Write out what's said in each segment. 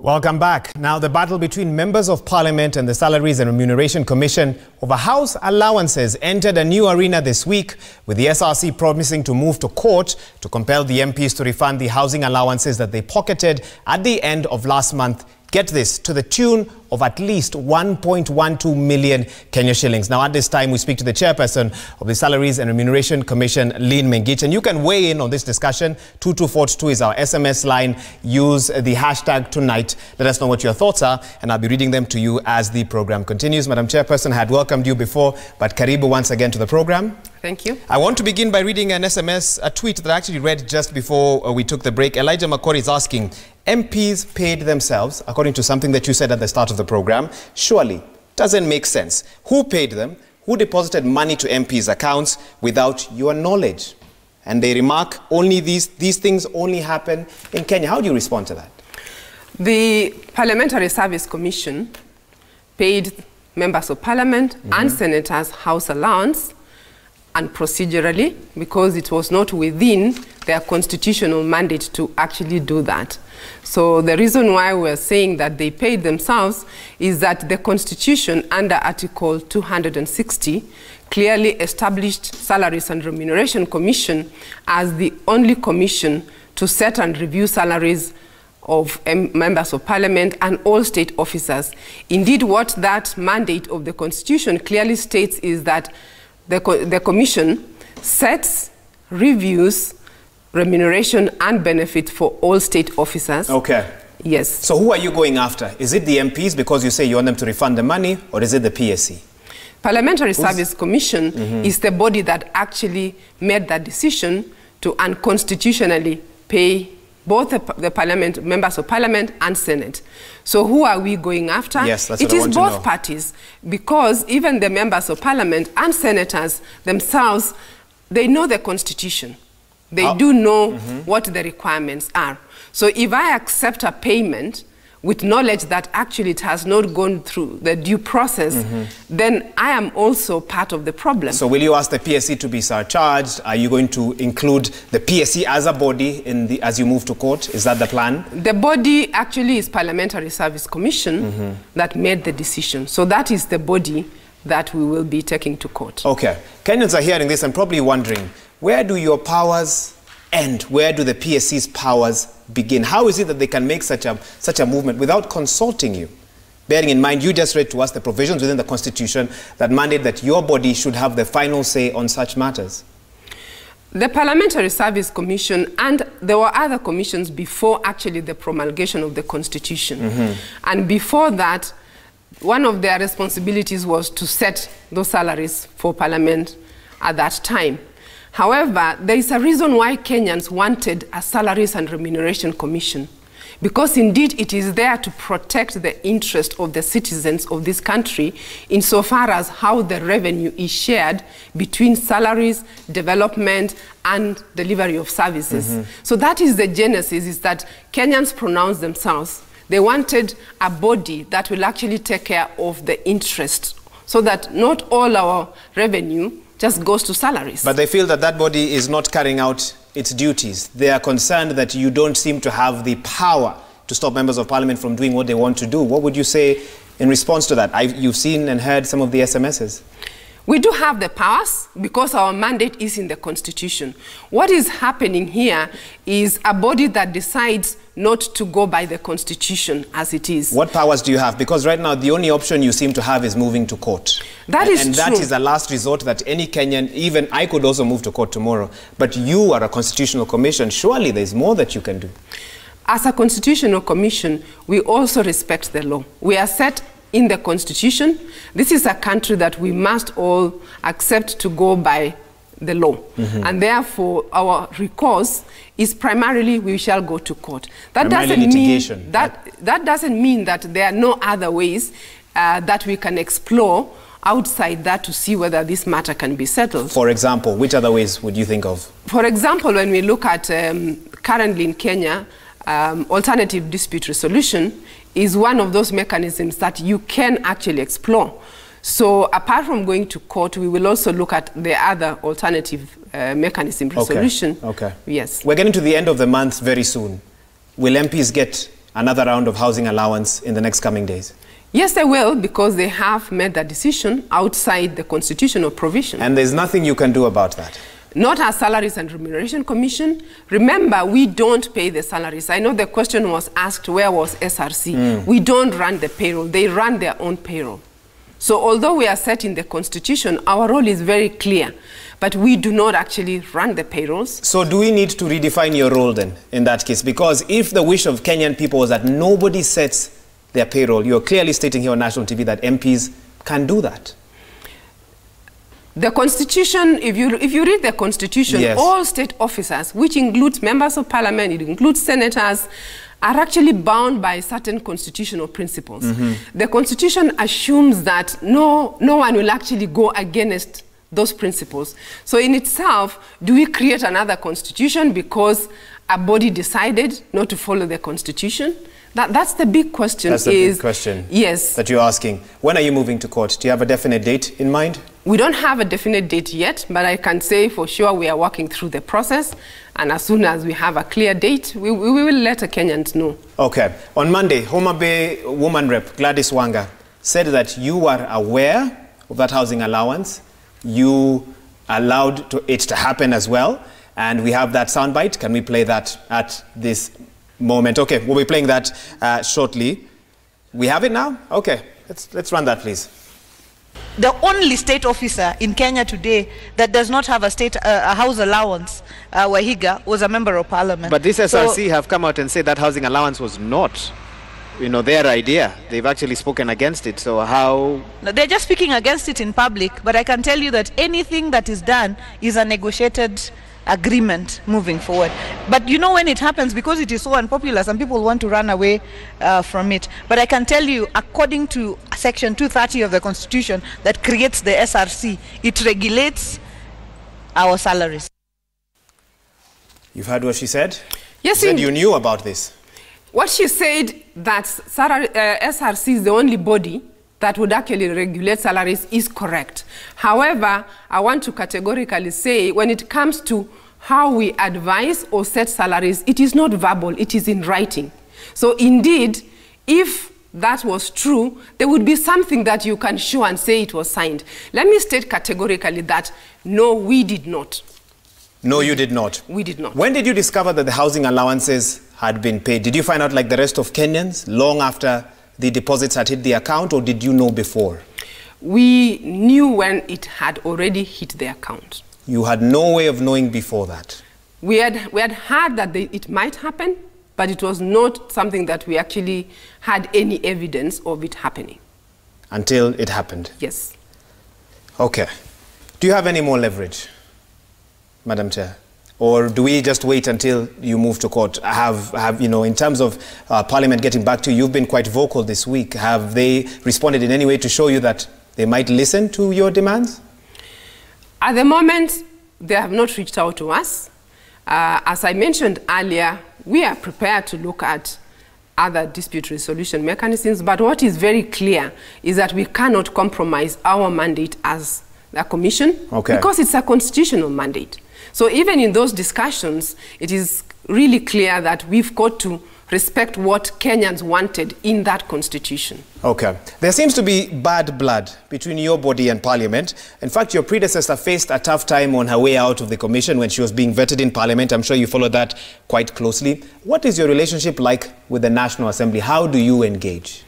Welcome back. Now, the battle between members of Parliament and the Salaries and Remuneration Commission over House allowances entered a new arena this week, with the SRC promising to move to court to compel the MPs to refund the housing allowances that they pocketed at the end of last month. Get this, to the tune of at least 1.12 million Kenya shillings. Now, at this time, we speak to the chairperson of the Salaries and Remuneration Commission, Lyn Mengich. And you can weigh in on this discussion. 2242 is our SMS line. Use the hashtag tonight. Let us know what your thoughts are, and I'll be reading them to you as the program continues. Madam Chairperson, I had welcomed you before, but karibu once again to the program. Thank you. I want to begin by reading an SMS, a tweet that I actually read just before we took the break. Elijah Makori is asking, MPs paid themselves, according to something that you said at the start of the program. Surely, doesn't make sense. Who paid them? Who deposited money to MPs' accounts without your knowledge? And they remark, only these things only happen in Kenya. How do you respond to that? The Parliamentary Service Commission paid members of Parliament and senators house allowance, and procedurally, because it was not within their constitutional mandate to actually do that. So the reason why we're saying that they paid themselves is that the Constitution under Article 260 clearly established Salaries and Remuneration Commission as the only commission to set and review salaries of members of Parliament and all state officers. Indeed, what that mandate of the Constitution clearly states is that the Commission sets, reviews, remuneration and benefit for all state officers. Okay. Yes. So who are you going after? Is it the MPs because you say you want them to refund the money, or is it the PSC? Parliamentary Service Commission is the body that actually made that decision to unconstitutionally pay both the Parliament, members of Parliament and Senate. So who are we going after? Yes, that's it what I is want to both know. parties, because even the members of Parliament and senators themselves, they know the Constitution. They do know what the requirements are. So if I accept a payment with knowledge that actually it has not gone through the due process, then I am also part of the problem. So will you ask the PSC to be surcharged? Are you going to include the PSC as a body in as you move to court? Is that the plan? The body actually is Parliamentary Service Commission that made the decision. So that is the body that we will be taking to court. Okay. Kenyans are hearing this and probably wondering, where do your powers end? Where do the PSC's powers begin? How is it that they can make such a movement without consulting you? Bearing in mind, you just read to us the provisions within the Constitution that mandate that your body should have the final say on such matters. The Parliamentary Service Commission, and there were other commissions before actually the promulgation of the Constitution. And before that, one of their responsibilities was to set those salaries for Parliament at that time. However, there is a reason why Kenyans wanted a Salaries and Remuneration Commission, because indeed it is there to protect the interest of the citizens of this country insofar as how the revenue is shared between salaries, development, and delivery of services. So that is the genesis, is that Kenyans pronounced themselves. They wanted a body that will actually take care of the interest, so that not all our revenue just goes to salaries. But they feel that that body is not carrying out its duties. They are concerned that you don't seem to have the power to stop members of Parliament from doing what they want to do. What would you say in response to that? You've seen and heard some of the SMSs. We do have the powers because our mandate is in the Constitution. What is happening here is a body that decides not to go by the Constitution as it is. What powers do you have? Because right now the only option you seem to have is moving to court. That is true. And that is a last resort that any Kenyan, even I could also move to court tomorrow. But you are a constitutional commission. Surely there's more that you can do. As a constitutional commission, we also respect the law. We are set in the Constitution. This is a country that we must all accept to go by the law. And therefore, our recourse is primarily we shall go to court. That doesn't mean that doesn't mean that there are no other ways that we can explore outside that to see whether this matter can be settled. For example, which other ways would you think of? For example, when we look at currently in Kenya, alternative dispute resolution is one of those mechanisms that you can actually explore. So apart from going to court, we will also look at the other alternative mechanism resolution. Okay. Yes. We're getting to the end of the month very soon. Will MPs get another round of housing allowance in the next coming days? Yes, they will, because they have made that decision outside the constitutional provision. And there's nothing you can do about that? Not as Salaries and Remuneration Commission. Remember, we don't pay the salaries. I know the question was asked, where was SRC? We don't run the payroll. They run their own payroll. So although we are set in the Constitution, our role is very clear, but we do not actually run the payrolls. So do we need to redefine your role then, in that case? Because if the wish of Kenyan people was that nobody sets their payroll, you're clearly stating here on national TV that MPs can do that. The Constitution, if you read the Constitution, yes, all state officers, which includes members of parliament, it includes senators, are actually bound by certain constitutional principles. The Constitution assumes that no one will actually go against those principles. So in itself, do we create another constitution because a body decided not to follow the Constitution? That's the big question. That's the big question. Yes. That you're asking. When are you moving to court? Do you have a definite date in mind? We don't have a definite date yet, but I can say for sure we are working through the process. And as soon as we have a clear date, we will let the Kenyans know. Okay. On Monday, Homa Bay Woman Rep Gladys Wanga said that you are aware of that housing allowance. You allowed it to happen as well. And we have that soundbite. Can we play that at this moment? Okay, we'll be playing that shortly. We have it now? Okay, let's run that, please. The only state officer in Kenya today that does not have a house allowance, Wahiga, was a member of parliament. But this SRC have come out and said that housing allowance was not, their idea. They've actually spoken against it. So how? No, they're just speaking against it in public. But I can tell you that anything that is done is a negotiated agreement moving forward. But when it happens, because it is so unpopular, some people want to run away from it. But I can tell you, according to Section 230 of the Constitution that creates the SRC, it regulates our salaries. You've heard what she said? Yes, she said you knew about this. What she said, that SRC is the only body that would actually regulate salaries, is correct. However, I want to categorically say when it comes to how we advise or set salaries, it is not verbal, it is in writing. So indeed, if that was true, there would be something that you can show and say it was signed. Let me state categorically that no, we did not. No, you did not. We did not. When did you discover that the housing allowances had been paid? Did you find out like the rest of Kenyans long after the deposits had hit the account, or did you know before? We knew when it had already hit the account. You had no way of knowing before that? We had heard that it might happen, but it was not something that we actually had any evidence of it happening. Until it happened? Yes. Okay. Do you have any more leverage, Madam Chair? Or do we just wait until you move to court? In terms of Parliament getting back to you, you've been quite vocal this week. Have they responded in any way to show you that they might listen to your demands? At the moment, they have not reached out to us. As I mentioned earlier, we are prepared to look at other dispute resolution mechanisms, but what is very clear is that we cannot compromise our mandate as a commission, because it's a constitutional mandate. So even in those discussions, it is really clear that we've got to respect what Kenyans wanted in that constitution. Okay. There seems to be bad blood between your body and Parliament. In fact, your predecessor faced a tough time on her way out of the commission when she was being vetted in Parliament. I'm sure you followed that quite closely. What is your relationship like with the National Assembly? How do you engage?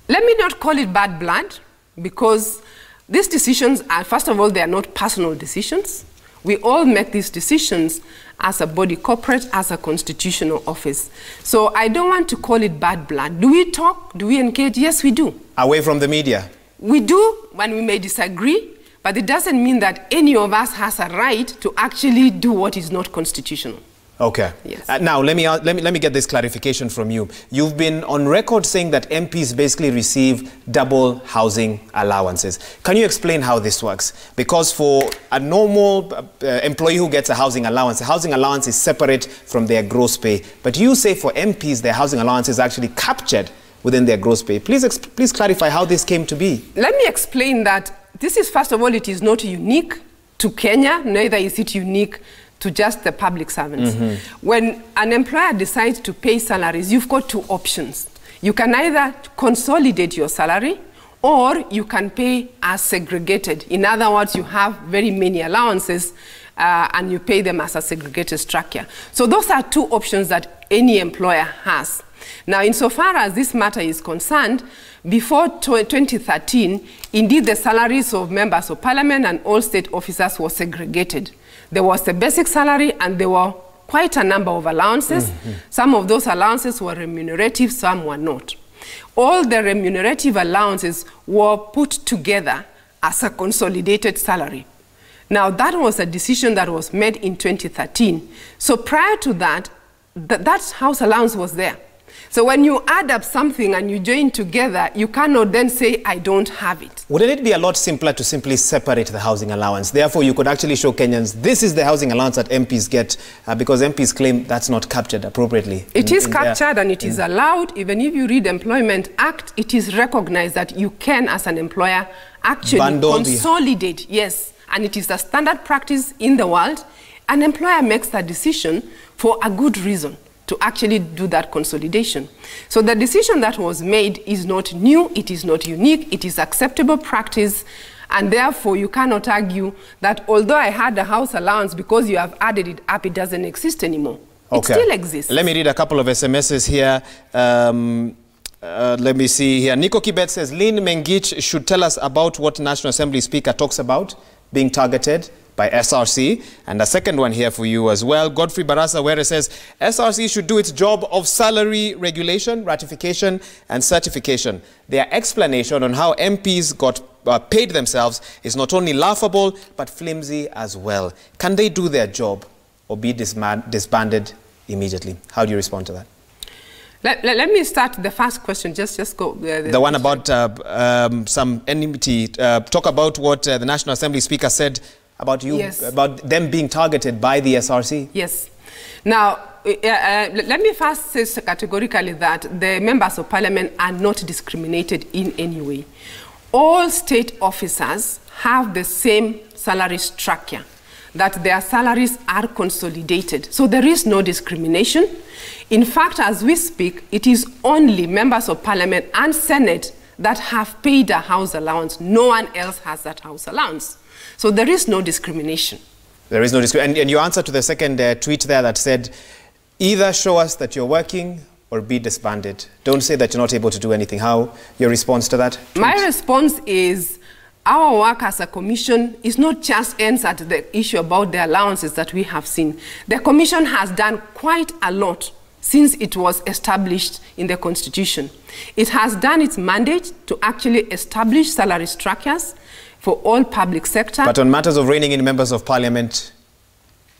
Let me not call it bad blood, because these decisions are, first of all, they are not personal decisions. We all make these decisions as a body corporate, as a constitutional office. So I don't want to call it bad blood. Do we talk? Do we engage? Yes, we do. Away from the media? We do, when we may disagree, but it doesn't mean that any of us has a right to actually do what is not constitutional. Okay. Yes. Now, let me get this clarification from you. You've been on record saying that MPs basically receive double housing allowances. Can you explain how this works? Because for a normal employee who gets a housing allowance, the housing allowance is separate from their gross pay. But you say for MPs, their housing allowance is actually captured within their gross pay. Please clarify how this came to be. Let me explain that this is, first of all, it is not unique to Kenya, neither is it unique to just the public servants. When an employer decides to pay salaries, you've got two options. You can either consolidate your salary, or you can pay as segregated. In other words, you have very many allowances and you pay them as a segregated structure. So those are two options that any employer has. Now, insofar as this matter is concerned, before 2013, indeed the salaries of members of parliament and all state officers were segregated. There was the basic salary and there were quite a number of allowances. Some of those allowances were remunerative, some were not. All the remunerative allowances were put together as a consolidated salary. Now, that was a decision that was made in 2013. So prior to that, that house allowance was there. So when you add up something and you join together, you cannot then say, I don't have it. Wouldn't it be a lot simpler to simply separate the housing allowance? Therefore, you could actually show Kenyans, this is the housing allowance that MPs get, because MPs claim that's not captured appropriately. It is captured and it is allowed. Even if you read the Employment Act, it is recognized that you can, as an employer, actually consolidate. Yes, and it is the standard practice in the world. An employer makes that decision for a good reason, to actually do that consolidation. So the decision that was made is not new, it is not unique, it is acceptable practice, and therefore you cannot argue that although I had a house allowance, because you have added it up, it doesn't exist anymore. Okay. It still exists. Let me read a couple of SMSs here. Let me see here. Nico Kibet says, Lyn Mengich should tell us about what National Assembly Speaker talks about being targeted by SRC. And a second one here for you as well. Godfrey Barasa, where it says, SRC should do its job of salary regulation, ratification and certification. Their explanation on how MPs got paid themselves is not only laughable, but flimsy as well. Can they do their job or be disbanded immediately? How do you respond to that? Let me start the first question. Just go. The one about some enmity. Talk about what the National Assembly Speaker said about you, yes, about them being targeted by the SRC. Yes. Now, let me first say categorically that the members of parliament are not discriminated in any way. All state officers have the same salary structure, that their salaries are consolidated. So there is no discrimination. In fact, as we speak, it is only members of parliament and Senate that have paid a house allowance. No one else has that house allowance. So there is no discrimination. There is no discrimination. And your answer to the second tweet there that said, either show us that you're working or be disbanded. Don't say that you're not able to do anything. How your response to that tweet? My response is, our work as a commission is not just ends at the issue about the allowances that we have seen. The commission has done quite a lot since it was established in the Constitution. It has done its mandate to actually establish salary structures for all public sector. But on matters of reining in members of parliament?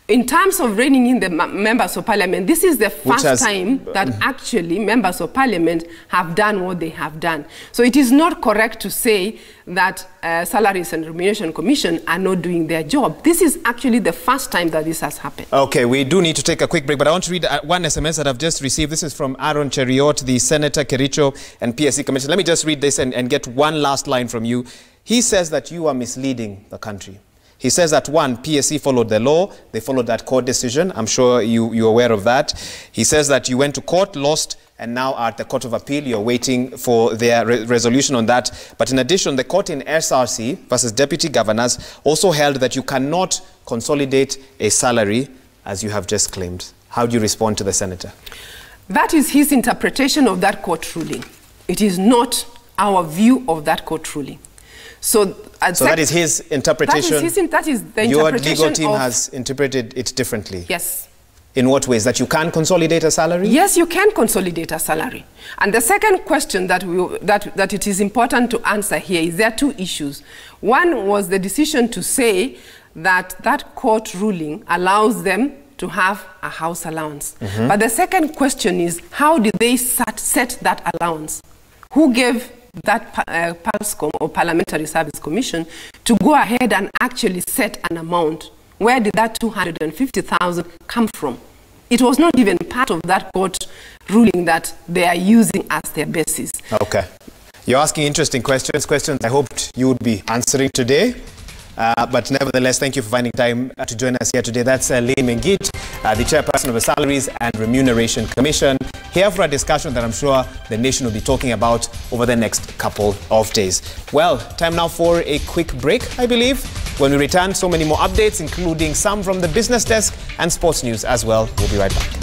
In terms of reining in the members of parliament, this is the first time that actually members of parliament have done what they have done. So it is not correct to say that Salaries and Remuneration Commission are not doing their job. This is actually the first time that this has happened. Okay, we do need to take a quick break, but I want to read one SMS that I've just received. This is from Aaron Cheriot, the Senator Kericho and PSC Commissioner. Let me just read this and get one last line from you. He says that you are misleading the country. He says that, one, PSC followed the law. They followed that court decision. I'm sure you're aware of that. He says that you went to court, lost, and now are at the Court of Appeal. You're waiting for their resolution on that. But in addition, the court in SRC versus deputy governors also held that you cannot consolidate a salary as you have just claimed. How do you respond to the senator? That is his interpretation of that court ruling. It is not our view of that court ruling. So that is his interpretation. That is the interpretation. Your legal team has interpreted it differently. Yes. In what ways? That you can consolidate a salary? Yes, you can consolidate a salary. And the second question that it is important to answer here is there are two issues. One was the decision to say that that court ruling allows them to have a house allowance. But the second question is, how did they set that allowance? Who gave that PALSCOM or Parliamentary Service Commission to go ahead and actually set an amount? Where did that 250,000 come from? It was not even part of that court ruling that they are using as their basis. Okay. You're asking interesting questions I hoped you would be answering today. But nevertheless, thank you for finding time to join us here today. That's Lyn Mengich, the chairperson of the Salaries and Remuneration Commission, here for a discussion that I'm sure the nation will be talking about over the next couple of days. Well, time now for a quick break, I believe. When we return, so many more updates, including some from the business desk and sports news as well. We'll be right back.